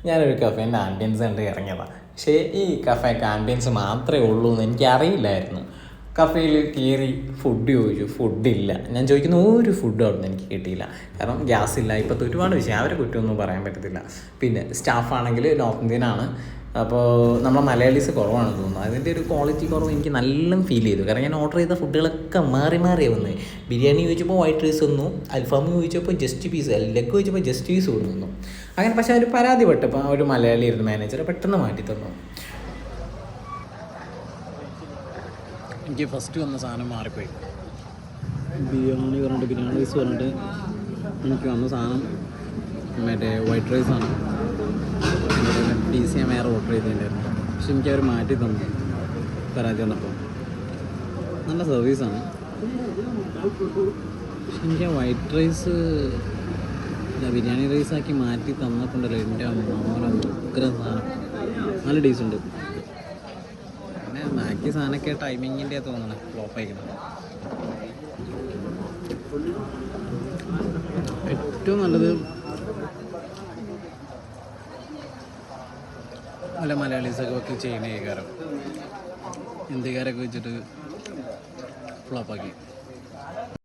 ഞാനൊരു കഫേൻ്റെ ആംബിയൻസ് കണ്ട് ഇറങ്ങിയതാണ്. പക്ഷേ ഈ കഫേക്ക് ആംബിയൻസ് മാത്രമേ ഉള്ളൂ എന്ന് എനിക്കറിയില്ലായിരുന്നു. കഫേയിൽ കയറി ഫുഡ് ചോദിച്ചു, ഫുഡില്ല. ഞാൻ ചോദിക്കുന്ന ഒരു ഫുഡും അവിടെ നിന്ന് എനിക്ക് കിട്ടിയില്ല. കാരണം ഗ്യാസ് ഇല്ല. ഇപ്പോഴത്തെ ഒരുപാട് വിഷയം, അവരെ കുറ്റമൊന്നും പറയാൻ പറ്റത്തില്ല. പിന്നെ സ്റ്റാഫാണെങ്കിൽ നോർത്ത് ഇന്ത്യൻ ആണ്. അപ്പോൾ നമ്മൾ മലയാളീസ് കുറവാണെന്ന് തോന്നുന്നു. അതിൻ്റെ ഒരു ക്വാളിറ്റി കുറവ് എനിക്ക് നല്ല ഫീൽ ചെയ്തു. കാരണം ഞാൻ ഓർഡർ ചെയ്ത ഫുഡുകളൊക്കെ മാറി മാറിയാണ് വന്നത്. ബിരിയാണി ചോദിച്ചപ്പോൾ വൈറ്റ് റൈസ് തന്നു, അൽഫാം ചോദിച്ചപ്പോൾ ജസ്റ്റ് പീസ്, ലെഗ് ചോദിച്ചപ്പോൾ ജസ്റ്റ് പീസ് കൊടുക്കുന്നു. അങ്ങനെ പക്ഷേ അവർ പരാതിപ്പെട്ടപ്പോൾ ആ ഒരു മലയാളി ആയിരുന്നു മാനേജർ, പെട്ടെന്ന് മാറ്റി തന്നു. എനിക്ക് ഫസ്റ്റ് വന്ന സാധനം മാറിപ്പോയി. ബിരിയാണി റൈസ് പറഞ്ഞിട്ട് എനിക്ക് വന്ന സാധനം മറ്റേ വൈറ്റ് റൈസാണ്. പീസ് ഞാൻ വേറെ ഓർഡർ ചെയ്തിട്ടുണ്ടായിരുന്നു. പക്ഷെ എനിക്കവർ മാറ്റി തന്നു പരാതി വന്നപ്പോൾ. നല്ല സർവീസാണ്. പക്ഷെ എനിക്ക് ആ വൈറ്റ് റൈസ് ബിരിയാണി റൈസാക്കി മാറ്റി തന്നപ്പോണ്ടല്ലോ എൻ്റെ മോനെ ഉഗ്ര സാധനം. നല്ല ടേസ്റ്റ് ഉണ്ട്. പിന്നെ ബാക്കി സാധനമൊക്കെ ടൈമിങ്ങിൻ്റെ തോന്നണം ഫ്ലോപ്പ് അയക്കണം. ഏറ്റവും നല്ലത് നല്ല മലയാളീസൊക്കെ ഒക്കെ ചെയ്യണ കാരണം ഇന്ത്യക്കാരൊക്കെ വെച്ചിട്ട് ഫ്ലോപ്പാക്കി.